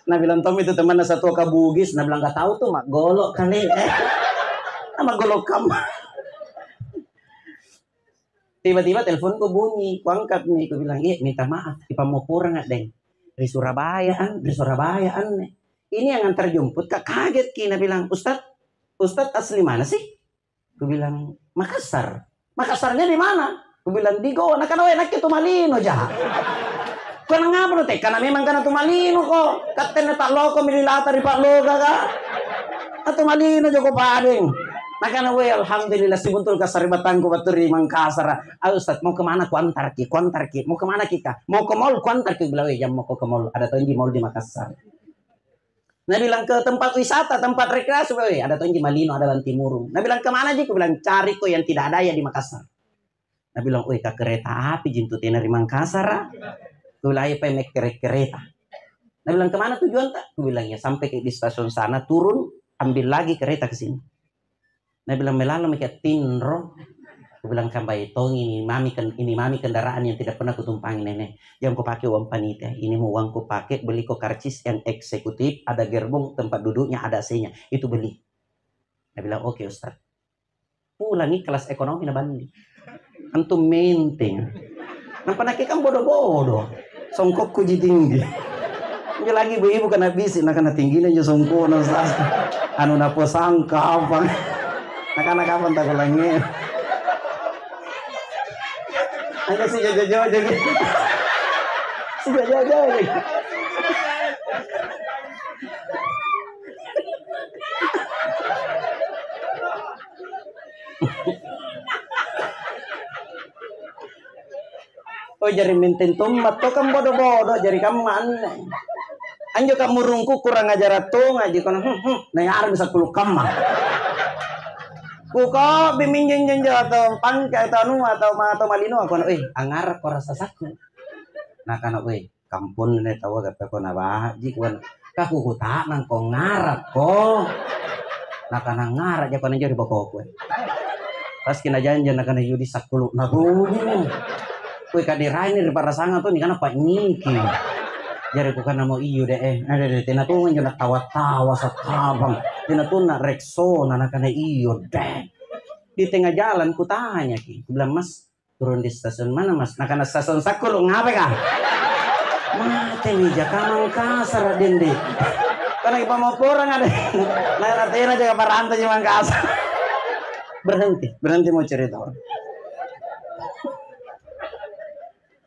Nah bilang Tom itu teman satu ke Bugis. Nah bilang nggak tahu tuh mak golok kali. Sama golok kamu. Tiba-tiba teleponku bunyi, ku angkat nih, ku bilang minta maaf, kita mau pulang nggak deng? Dari Surabaya nih. Ini yang antar jemput kak kaget kina bilang Ustadz asli mana sih? Ku bilang Makassar. Makassarnya di mana? Ku bilang di Goa. Nah karena enak itu Malino jah. Karena ngapa teh? Karena memang karena Tumalino kok. Katanya tak loko mililata di Pak Loga kak. Atau Malino Joko Padeng. Makanya we alhamdulillah si buntul kasaribatangku baturi Mangkasar. Ayo Ustaz mau kemana ku antar ki, mau kemana kita? Mau ke mall ku antar ki, bilang jam mau ke mall. Ada tonji mall di Makassar. Nah bilang ke tempat wisata, tempat rekreasi, ada tonji Malino, ada Bantimurung. Nah bilang kemana aja? Ku bilang cari kok yang tidak ada ya di Makassar. Nah bilang, ke kereta api jintu di Makassar. Ku bilang ayo naik kereta. Nah bilang kemana tujuan tak? Ku bilang ya sampai di stasiun sana turun, ambil lagi kereta ke sini. Nah bilang melalo mereka tinro. Aku bilang kampai tong ini mami kendaraan yang tidak pernah kutumpangi nenek. Yang ku pakai uang panitia. Ini mau uang ku pakai beli kok karcis yang eksekutif, ada gerbong tempat duduknya, ada AC-nya. Itu beli. Nah bilang oke Ustaz. Pulang nih kelas ekonomi na bandi. Antum menteng. Nampak nak kan bodoh-bodoh. Songkok kuji tinggi. Ini lagi ibu kena bisi, nak kena tingginya aja songkok na Ustaz. Anu na posangka apa. Nak kapan tak ulangi. Hanya si jojo aja gitu. Si jojo aja gitu. Oh jari mintin tomat to kan bodoh-bodoh jari kamu mana? Anjo kamu rungku kurang ajar tuh ngaji kono. Nayar bisa 10 kamar. Kuko bimbing jenjo atau pangka atau malino ako na angar ko rasa saku. Nakana kampun na tawa gape ko na ba ji kuan kakukuta nang ko ngarap ko. Nakana ngarap ja ko na jori bako ko. Pas kinajanjan nakana yudi sakulu naku. Kadirain ni para sanga to ni kana pa niki. Jari ko kana mo iyo de ada tinatungan yo tawa-tawa sa tabang. Tinatuna Rexona nakana iyo deh. Di tengah jalan ku tanya ki. Ku bilang Mas turun di stasiun mana Mas? Nakana stasiun Sakulu ngape kah? Mate ni jaka Mangkasar dende. Karena ipa mau porang ada. Nah natena jaga paranta di Mangkasar. Berhenti mau cerita orang.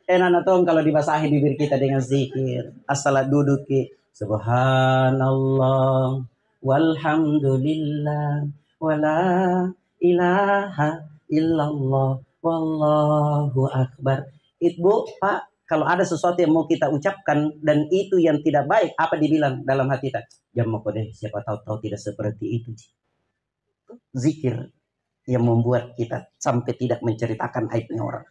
Enak natong kalau dibasahi bibir kita dengan zikir. Asal duduk ki. Subhanallah walhamdulillah wala ilaha illallah wallahu akbar. Ibu, Pak, kalau ada sesuatu yang mau kita ucapkan dan itu yang tidak baik, apa dibilang dalam hati kita? Jam mau deh, siapa tahu tidak seperti itu. Zikir yang membuat kita sampai tidak menceritakan aibnya orang.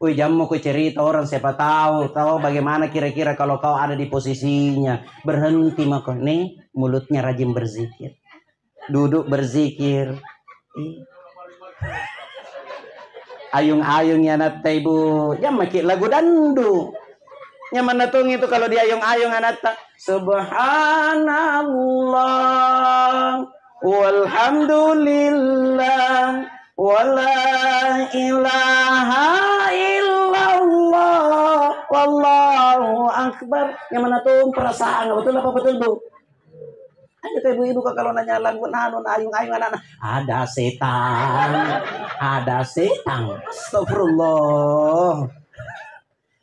Jam mau cerita orang siapa tahu bagaimana kira-kira kalau kau ada di posisinya. Berhenti maka nih mulutnya rajin berzikir. Duduk berzikir. Ayung-ayung ya nata ibu. Ya makin lagu dandu. Yang menetung itu kalau di ayung-ayung anata. Subhanallah. Walhamdulillah. Wala ilaha illallah wallahu akbar. Yang mana tuh perasaan betul apa betul Bu? Ayo ibu-ibu kalau nanya lagu nanun ayung-ayung anak ada setan astagfirullah.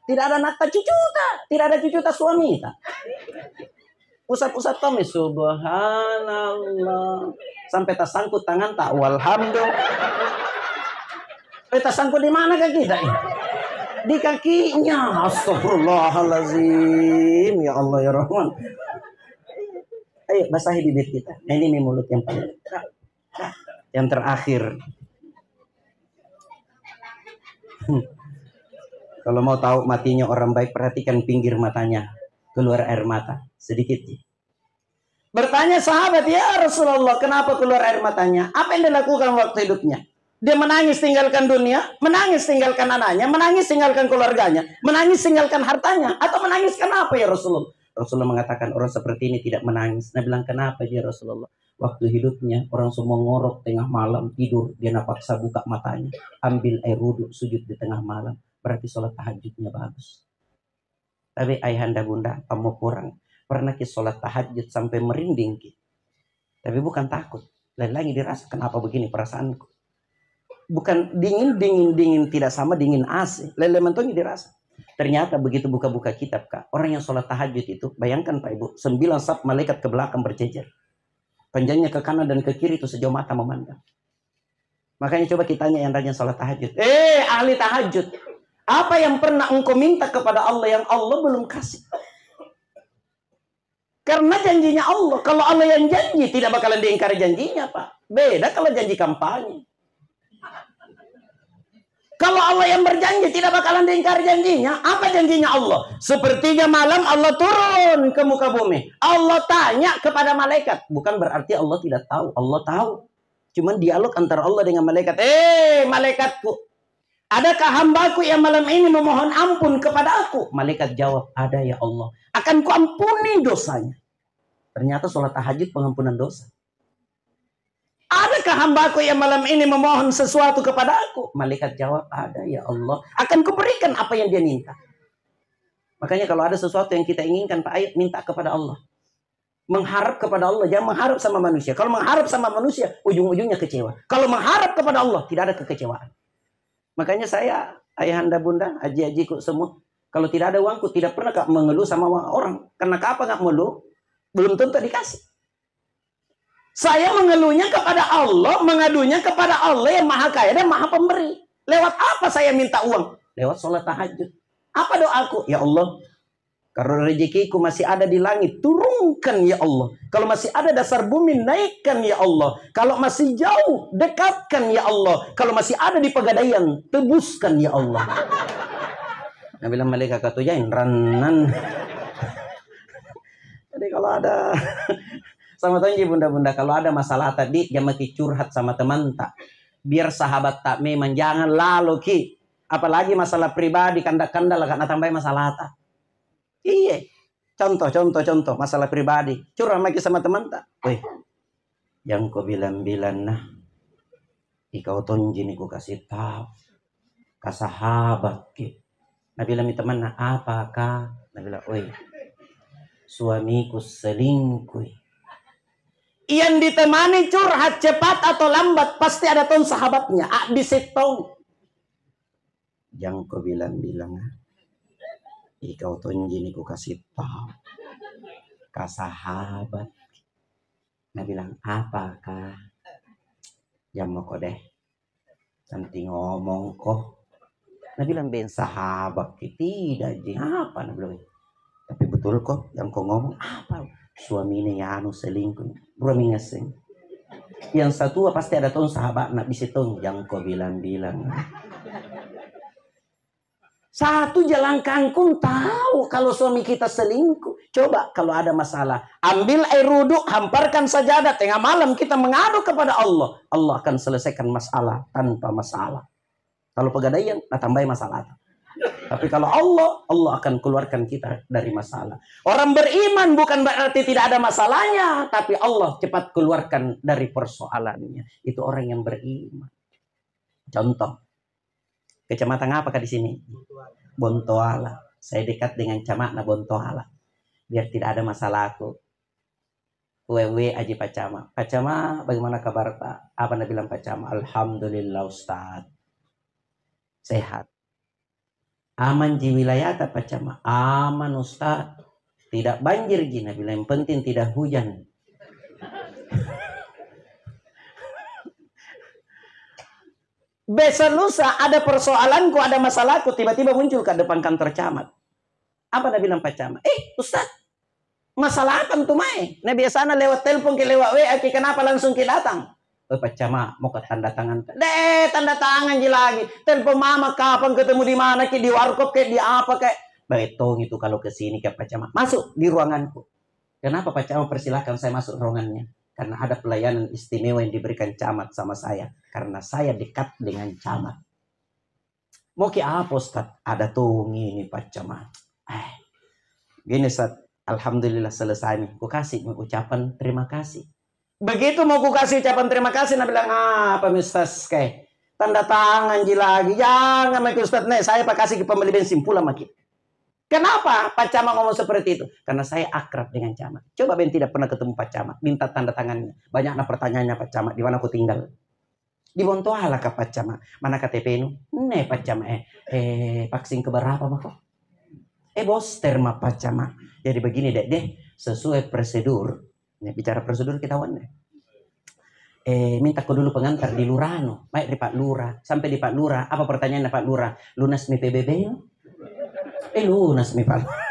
Tidak ada nata cucuta, tidak ada cucuta suami ta. Pusat-pusat kami subhanallah. Sampai tersangkut tangan tak walhamdulillah. Tersangkut di mana kaki kita? Di kakinya. Astagfirullahalazim. Ya Allah ya Rahman. Ayo basahi bibir kita. Nah, ini mulut yang paling yang terakhir. Kalau mau tahu matinya orang baik, perhatikan pinggir matanya keluar air mata sedikit. Bertanya sahabat, ya Rasulullah, kenapa keluar air matanya? Apa yang dilakukan waktu hidupnya? Dia menangis tinggalkan dunia, menangis tinggalkan anaknya, menangis tinggalkan keluarganya, menangis tinggalkan hartanya, atau menangis kenapa ya Rasulullah? Rasulullah mengatakan orang seperti ini tidak menangis. Nah bilang kenapa dia Rasulullah? Waktu hidupnya orang semua ngorok tengah malam tidur, dia napaksa buka matanya, ambil air wudhu, sujud di tengah malam, berarti sholat tahajudnya bagus. Tapi ayahanda bunda, kamu kurang. Pernah kita sholat tahajud sampai merinding kita. Tapi bukan takut. Lain lagi dirasa kenapa begini perasaanku. Bukan dingin tidak sama dingin AC. Lain mentongi dirasa. Ternyata begitu buka-buka kitab Kak. Orang yang sholat tahajud itu, bayangkan Pak Ibu, 9 saf malaikat ke belakang berjejer. Panjangnya ke kanan dan ke kiri itu sejauh mata memandang. Makanya coba kita tanya yang rajin sholat tahajud. Ahli tahajud. Apa yang pernah engkau minta kepada Allah yang Allah belum kasih? Karena janjinya Allah. Kalau Allah yang janji, tidak bakalan diingkari janjinya, Pak. Beda kalau janji kampanye. Kalau Allah yang berjanji, tidak bakalan diingkari janjinya. Apa janjinya Allah? Sepertiga malam Allah turun ke muka bumi. Allah tanya kepada malaikat. Bukan berarti Allah tidak tahu. Allah tahu. Cuman dialog antara Allah dengan malaikat. Malaikatku, adakah hambaku yang malam ini memohon ampun kepada aku? Malaikat jawab, ada ya Allah. Akan kuampuni dosanya. Ternyata sholat tahajud pengampunan dosa. Adakah hambaku yang malam ini memohon sesuatu kepada aku? Malaikat jawab, ada ya Allah. Akan kuberikan apa yang dia minta. Makanya kalau ada sesuatu yang kita inginkan, Pak, ayo minta kepada Allah. Mengharap kepada Allah, jangan mengharap sama manusia. Kalau mengharap sama manusia, ujung-ujungnya kecewa. Kalau mengharap kepada Allah, tidak ada kekecewaan. Makanya saya, ayahanda bunda, aji-ajiku semua, kalau tidak ada uangku, tidak pernah mengeluh sama orang. Karena apa nggak mengeluh? Belum tentu dikasih. Saya mengeluhnya kepada Allah, mengadunya kepada Allah yang maha kaya dan maha pemberi. Lewat apa saya minta uang? Lewat sholat tahajud. Apa doaku? Ya Allah, kalau rezekiku masih ada di langit, turunkan ya Allah. Kalau masih ada dasar bumi, naikkan ya Allah. Kalau masih jauh, dekatkan ya Allah. Kalau masih ada di pegadaian, tebuskan ya Allah. Nah, bilang malaikat katujain ranan. Jadi kalau ada sama tanya bunda-bunda, kalau ada masalah tadi, jangan curhat sama teman tak. Biar sahabat tak memang jangan lalu ki. Apalagi masalah pribadi, kandak-kandak lah karena tambah masalah tak. Iya. Contoh masalah pribadi. Curhat lagi sama teman tak. Weh, yang kau bilang-bilang nah. Ikau tonjin ku kasih tahu. Ke sahabat ki. Nah bilang teman nah apakah? Nah bilang, weh, suamiku selingkuh. Yang ditemani curhat cepat atau lambat pasti ada ton sahabatnya. Abis itu yang kau bilang-bilang, ikau tonjin ku kasih tahu ke sahabat. Nah bilang apakah? Jam mau kau deh, nanti ngomong kok. Nah bilang ben sahabat tidak jadi apa? Nah bilang, tapi betul kok yang kau ngomong apa? Suaminya ya anu selingkuh. Berani ngasing. Yang satu pasti ada ton sahabat nak bisa ton yang kau bilang-bilang. Satu jalan kangkung tahu kalau suami kita selingkuh. Coba kalau ada masalah, ambil air wudhu, hamparkan sajadah, tengah malam kita mengadu kepada Allah. Allah akan selesaikan masalah tanpa masalah. Kalau pegadaian, nah tambah masalah. Tapi kalau Allah akan keluarkan kita dari masalah. Orang beriman bukan berarti tidak ada masalahnya, tapi Allah cepat keluarkan dari persoalannya. Itu orang yang beriman. Contoh, kecamatan apakah di sini? Bontoala. Saya dekat dengan camatna Bontoala. Biar tidak ada masalahku. Wewe aji pacama. Pacama, bagaimana kabar Pak? Apa anda bilang pacama? Alhamdulillah Ustaz. Sehat. Aman di wilayah apa Pacama? Aman Ustaz. Tidak banjir Gina. Bila yang penting tidak hujan. Besok lusa ada persoalanku, ada masalahku, tiba-tiba muncul ke depan kantor camat. Apa anda bilang Pacama? Ustaz, masalah apa tuh Mai? Nah biasanya lewat telepon ke lewat WA, kenapa langsung ke datang? Pacama mau ke tanda tangan. Tanda tangan lagi. Telepon mama kapan ketemu di mana ke di warkop ke di apa ke. Betong itu kalau ke sini ke Pacama. Masuk di ruanganku. Kenapa Pacama persilahkan saya masuk ruangannya? Karena ada pelayanan istimewa yang diberikan camat sama saya. Karena saya dekat dengan camat. Mau ke apa Ustaz? Ada tuh ini Pacama. Gini Ustaz. Alhamdulillah selesai nih. Ku kasih ucapan terima kasih. Begitu mau ku kasih ucapan terima kasih, nah bilang apa Ustaz kayak tanda tangan lagi. Jangan make Ustaz nih, saya pak kasih ke pembeli bensin pula makin. Kenapa Pak Camat ngomong seperti itu? Karena saya akrab dengan Camat. Coba Ben tidak pernah ketemu Pak Camat, minta tanda tangannya. Banyak pertanyaannya Pak Camat, di mana aku tinggal? Di Bontoala ke Pak Camat. Mana KTP nu? Nih Pak Camat vaksin keberapa mah kok? Booster mah Pak Camat. Jadi begini deh, sesuai prosedur. Ini bicara prosedur kita wan deh. minta ko dulu pengantar di Lurano. Baik di Pak Lurah. Sampai di Pak Lurah, apa pertanyaannya Pak Lurah? Lunas mi PBB? Lunas mi Pak.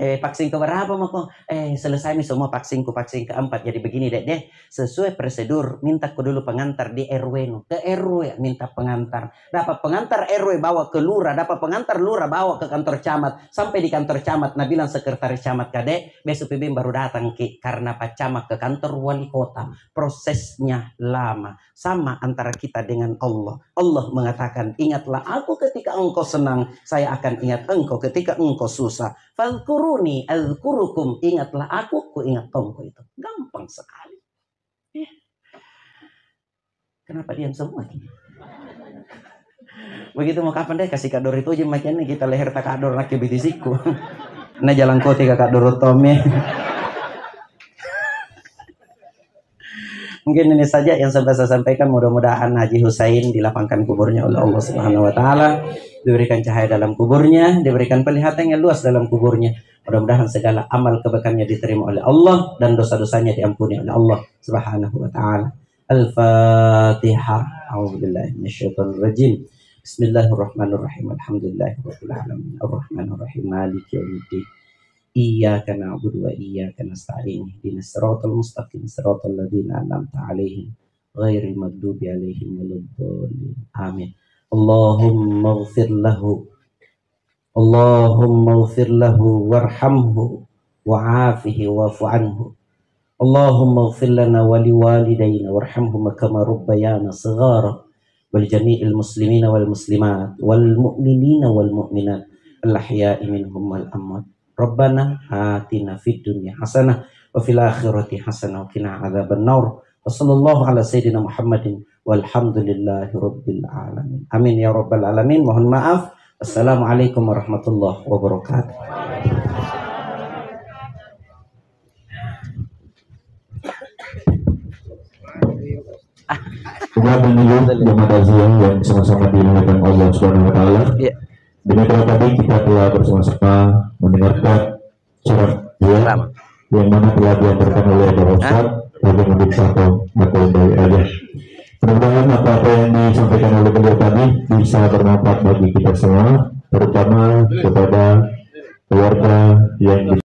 Vaksin keberapa mau kok? Selesai nih semua vaksin keempat. Jadi begini deh, sesuai prosedur minta ku dulu pengantar di RW ke RW minta pengantar. Dapat pengantar RW bawa ke lurah, dapat pengantar lurah bawa ke kantor camat. Sampai di kantor camat, nah bilang sekretaris camat kadek, besok PBM baru datang karena Pak Camat ke kantor wali kota. Prosesnya lama. Sama antara kita dengan Allah. Allah mengatakan, ingatlah aku ketika engkau senang, saya akan ingat engkau ketika engkau susah. Fadhkuruni adzkurukum, ingatlah aku ingat engkau. Itu gampang sekali. Kenapa diam semua ini? Begitu mau kapan deh kasih kador itu aja macamnya kita leher tak kador nak bitisiku. Nah jalan kau tiga kador tome. Mungkin ini saja yang saya sampaikan. Mudah-mudahan Haji Husain dilapangkan kuburnya oleh Allah Subhanahu wa taala, diberikan cahaya dalam kuburnya, diberikan penglihatan yang luas dalam kuburnya. Mudah-mudahan segala amal kebaikannya diterima oleh Allah dan dosa-dosanya diampuni oleh Allah Subhanahu wa taala. Al-Fatihah. A'udzubillahi minasyaitonir rajim. Bismillahirrahmanirrahim. Alhamdulillahirabbil alamin. Arrahmanirrahim. Maliki yaumiddin. Iyyaka na'budu wa iyyaka nasta'in. Ihdinas siratal mustaqim, siratal ladzina an'amta 'alaihim ghairil maghdubi 'alaihim waladdallin. Amin. Allahumma ighfir lahu. Allahumma ighfir lahu warhamhu wa'afihi wa'fu anhu. Allahumma ighfir lana wa liwalidayna warhamhuma kama rabbayana shighara wal jami'il muslimina wal muslimat wal mu'minina wal mu'minat al ahya'i minhum wal amwat. Rabbana atina fid dunya hasanah wa fil akhirati hasanah wa qina adzabannar. Wa sallallahu ala sayyidina Muhammadin walhamdulillahi rabbil alamin. Amin ya rabbal alamin. Mohon maaf. Assalamualaikum warahmatullahi wabarakatuh. Kemudian dulu jemaah Aziyah yang sama-sama dimuliakan Allah Subhanahu wa taala. Demikian tadi kita telah bersama-sama mendengarkan surat yang mana telah diantarkan oleh Bapak Ustaz bagi menjadi satu materi dari ayat. Mudah-mudahan apa yang disampaikan oleh beliau tadi bisa bermanfaat bagi kita semua, terutama kepada keluarga yang